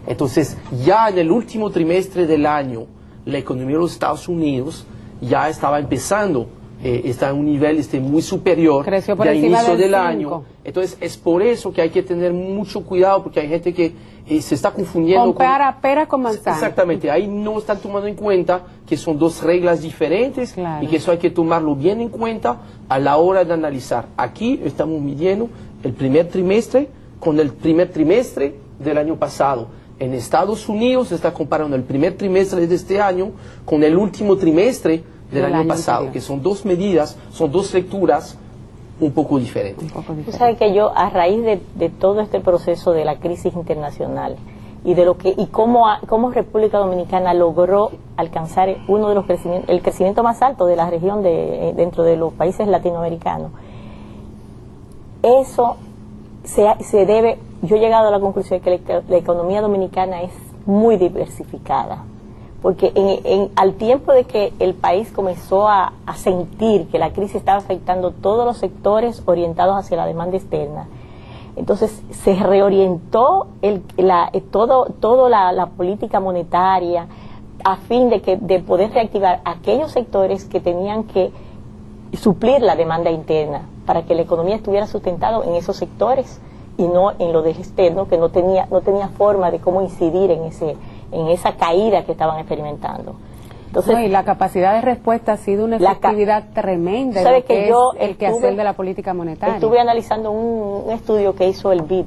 Entonces, ya en el último trimestre del año, la economía de los Estados Unidos ya estaba empezando, está en un nivel muy superior de inicio del año. Entonces, es por eso que hay que tener mucho cuidado, porque hay gente que se está confundiendo. Compara pera con manzana. Exactamente, ahí no están tomando en cuenta que son dos reglas diferentes, y que eso hay que tomarlo bien en cuenta a la hora de analizar. Aquí estamos midiendo el primer trimestre con el primer trimestre del año pasado. En Estados Unidos se está comparando el primer trimestre de este año con el último trimestre del año pasado, que son dos medidas, son dos lecturas un poco diferentes. Tú sabes que yo, a raíz de todo este proceso de la crisis internacional y de cómo República Dominicana logró alcanzar uno de los el crecimiento más alto de la región dentro de los países latinoamericanos, eso se debe. Yo he llegado a la conclusión de que la economía dominicana es muy diversificada, porque al tiempo de que el país comenzó a sentir que la crisis estaba afectando todos los sectores orientados hacia la demanda externa, entonces se reorientó toda la política monetaria a fin de poder reactivar aquellos sectores que tenían que suplir la demanda interna para que la economía estuviera sustentada en esos sectores y no en lo de externo, que no tenía forma de cómo incidir en esa caída que estaban experimentando. Entonces, y la capacidad de respuesta ha sido una efectividad tremenda en lo que es el quehacer de la política monetaria. Estuve analizando un estudio que hizo el BID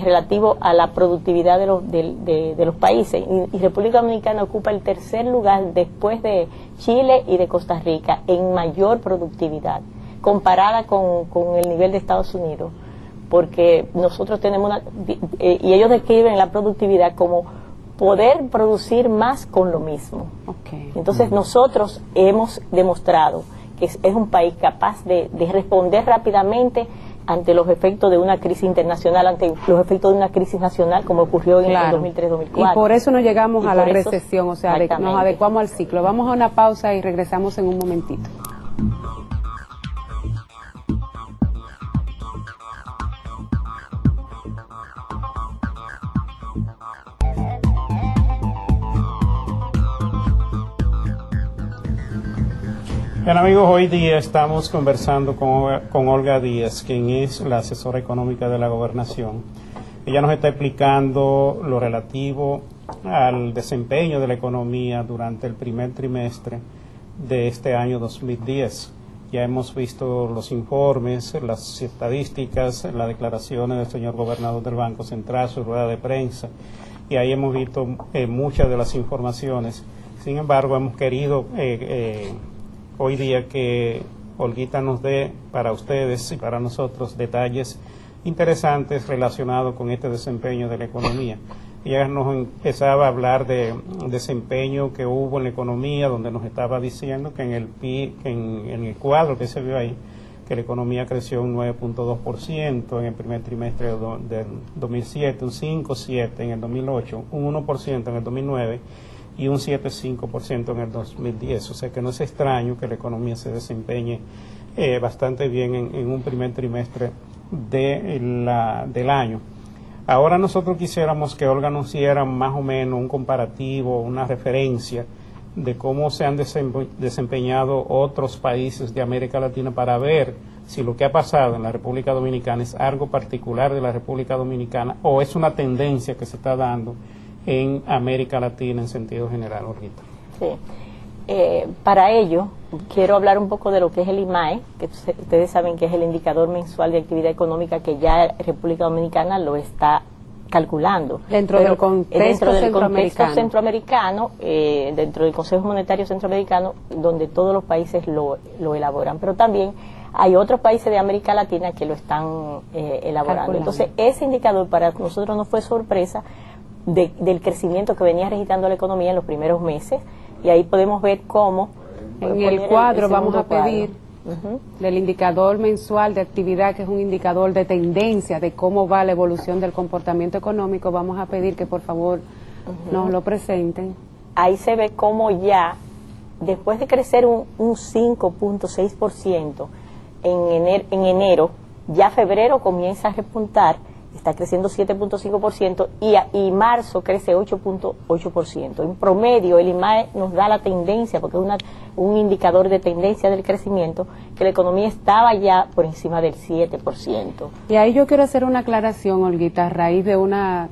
relativo a la productividad de los países, y República Dominicana ocupa el tercer lugar después de Chile y de Costa Rica en mayor productividad comparada con el nivel de Estados Unidos, porque nosotros tenemos y ellos describen la productividad como poder producir más con lo mismo. Entonces nosotros hemos demostrado que es un país capaz de responder rápidamente ante los efectos de una crisis internacional, ante los efectos de una crisis nacional, como ocurrió en el 2003-2004. Y por eso no llegamos a la recesión, o sea, nos adecuamos al ciclo. Vamos a una pausa y regresamos en un momentito. Bien, amigos, hoy día estamos conversando con Olga Díaz, quien es la asesora económica de la Gobernación. Ella nos está explicando lo relativo al desempeño de la economía durante el primer trimestre de este año 2010. Ya hemos visto los informes, las estadísticas, las declaraciones del señor gobernador del Banco Central, su rueda de prensa, y ahí hemos visto muchas de las informaciones. Sin embargo, hemos querido hoy día que Olguita nos dé para ustedes y para nosotros detalles interesantes relacionados con este desempeño de la economía. Ella nos empezaba a hablar de desempeño que hubo en la economía, donde nos estaba diciendo que en el cuadro que se vio ahí, que la economía creció un 9.2% en el primer trimestre del 2007, un 5.7% en el 2008, un 1% en el 2009, y un 7,5% en el 2010. O sea que no es extraño que la economía se desempeñe bastante bien en un primer trimestre del año. Ahora nosotros quisiéramos que Olga nos diera más o menos un comparativo, una referencia de cómo se han desempeñado otros países de América Latina, para ver si lo que ha pasado en la República Dominicana es algo particular de la República Dominicana o es una tendencia que se está dando en América Latina en sentido general, Olguita. Sí. Para ello, quiero hablar un poco de lo que es el IMAE, que ustedes saben que es el indicador mensual de actividad económica que ya República Dominicana lo está calculando. Dentro del contexto centroamericano, dentro del Consejo Monetario Centroamericano, donde todos los países lo elaboran. Pero también hay otros países de América Latina que lo están elaborando. Entonces, ese indicador para nosotros no fue sorpresa del crecimiento que venía registrando la economía en los primeros meses, y ahí podemos ver cómo en el cuadro vamos a pedir del indicador mensual de actividad, que es un indicador de tendencia de cómo va la evolución del comportamiento económico. Vamos a pedir que por favor nos lo presenten. Ahí se ve cómo ya después de crecer un 5.6% en enero, ya febrero comienza a repuntar está creciendo 7.5% y marzo crece 8.8%. En promedio, el IMAE nos da la tendencia, porque es un indicador de tendencia del crecimiento, que la economía estaba ya por encima del 7%. Y ahí yo quiero hacer una aclaración, Olguita, a raíz de una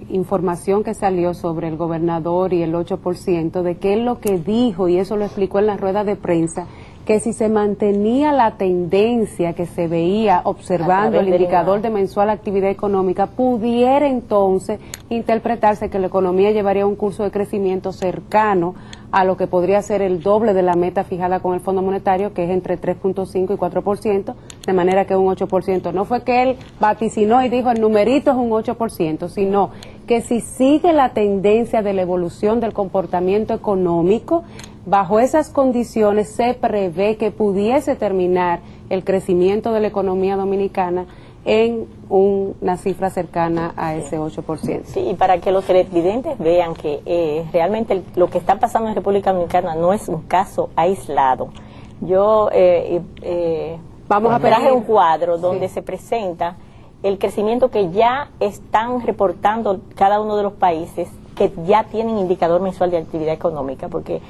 información que salió sobre el gobernador y el 8%, de que él lo que dijo, y eso lo explicó en la rueda de prensa, que si se mantenía la tendencia que se veía observando el indicador de mensual actividad económica, pudiera entonces interpretarse que la economía llevaría un curso de crecimiento cercano a lo que podría ser el doble de la meta fijada con el Fondo Monetario, que es entre 3.5 y 4%, de manera que un 8%. No fue que él vaticinó y dijo el numerito es un 8%, sino que si sigue la tendencia de la evolución del comportamiento económico, bajo esas condiciones se prevé que pudiese terminar el crecimiento de la economía dominicana en una cifra cercana a ese 8%. Sí, y para que los televidentes vean que realmente lo que está pasando en República Dominicana no es un caso aislado. Yo traje un cuadro donde se presenta el crecimiento que ya están reportando cada uno de los países que ya tienen indicador mensual de actividad económica, porque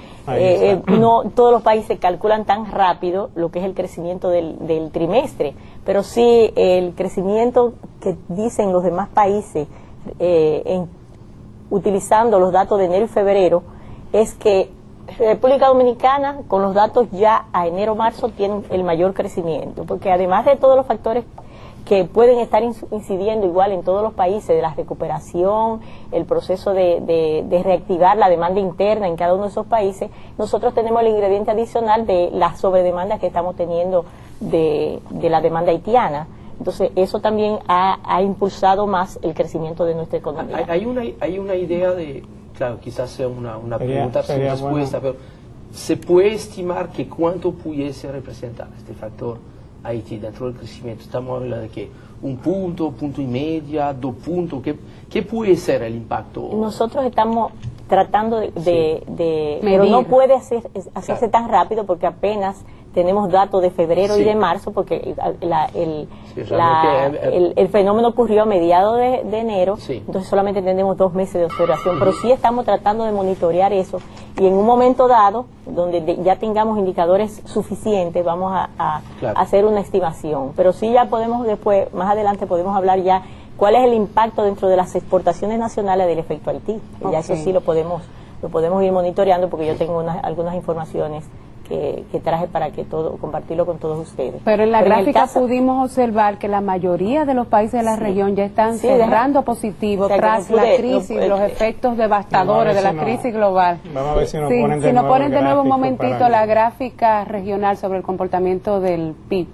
no todos los países calculan tan rápido lo que es el crecimiento del trimestre, pero sí el crecimiento que dicen los demás países utilizando los datos de enero y febrero es que República Dominicana con los datos ya a enero-marzo tienen el mayor crecimiento, porque además de todos los factores que pueden estar incidiendo igual en todos los países, de la recuperación, el proceso de reactivar la demanda interna en cada uno de esos países, nosotros tenemos el ingrediente adicional de la sobredemanda que estamos teniendo de la demanda haitiana. Entonces, eso también ha impulsado más el crecimiento de nuestra economía. Hay una idea de, claro, quizás sea una pregunta sin respuesta, pero ¿se puede estimar que cuánto pudiese representar este factor Haití dentro del crecimiento? Estamos hablando de que un punto y medio, 2 puntos. ¿Qué puede ser el impacto? Nosotros estamos tratando pero no puede hacerse tan rápido porque apenas tenemos datos de febrero y de marzo, porque el fenómeno ocurrió a mediados de enero, entonces solamente tenemos 2 meses de observación, pero sí estamos tratando de monitorear eso, y en un momento dado, donde ya tengamos indicadores suficientes, vamos a hacer una estimación, pero sí ya podemos después, más adelante podemos hablar ya cuál es el impacto dentro de las exportaciones nacionales del efecto Haití, ya eso sí lo podemos ir monitoreando, porque yo tengo algunas informaciones que traje para compartirlo con todos ustedes. Pero en la gráfica pudimos observar que la mayoría de los países de la región ya están cerrando positivo tras la crisis, los efectos devastadores de la crisis global. Vamos a ver si nos ponen de nuevo un momentito la gráfica regional sobre el comportamiento del PIB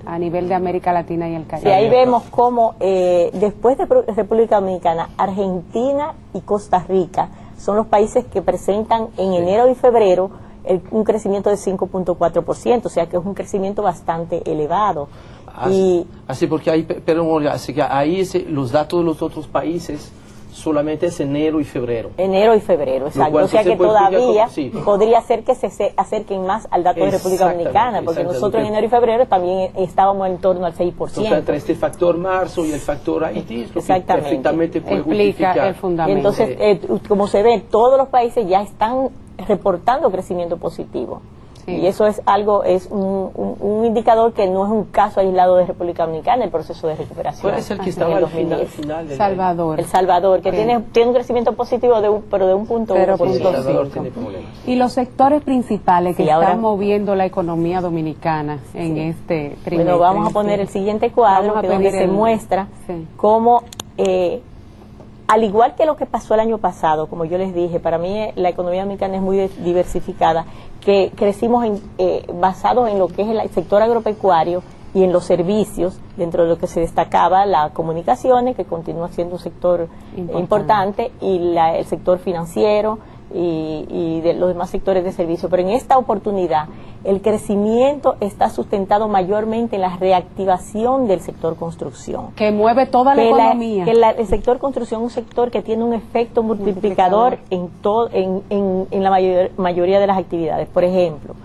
a nivel de América Latina y el Caribe. Y ahí vemos cómo después de República Dominicana, Argentina y Costa Rica son los países que presentan en enero y febrero un crecimiento de 5.4%, o sea que es un crecimiento bastante elevado. Así porque ahí, así que ahí los datos de los otros países solamente es enero y febrero. Enero y febrero, exacto. O sea que todavía podría ser que se acerquen más al dato de República Dominicana, porque nosotros en enero y febrero también estábamos en torno al 6%. Entonces, entre este factor marzo y el factor Haití, perfectamente puede explica justificar el fundamento. Entonces, como se ve, todos los países ya están reportando crecimiento positivo. Y eso es un indicador que no es un caso aislado de República Dominicana, el proceso de recuperación. ¿Cuál es el que estaba al final del Salvador. El Salvador, que tiene un crecimiento positivo pero de un punto. Y los sectores principales que están moviendo la economía dominicana en este trimestre. Bueno, vamos a poner el siguiente cuadro, donde se muestra cómo al igual que lo que pasó el año pasado, como yo les dije, para mí la economía dominicana es muy diversificada, que crecimos basados en lo que es el sector agropecuario y en los servicios, dentro de lo que se destacaba las comunicaciones, que continúa siendo un sector importante, y el sector financiero y de los demás sectores de servicio. Pero en esta oportunidad el crecimiento está sustentado mayormente en la reactivación del sector construcción, que mueve toda la economía. El sector construcción es un sector que tiene un efecto multiplicador en la mayoría de las actividades. Por ejemplo,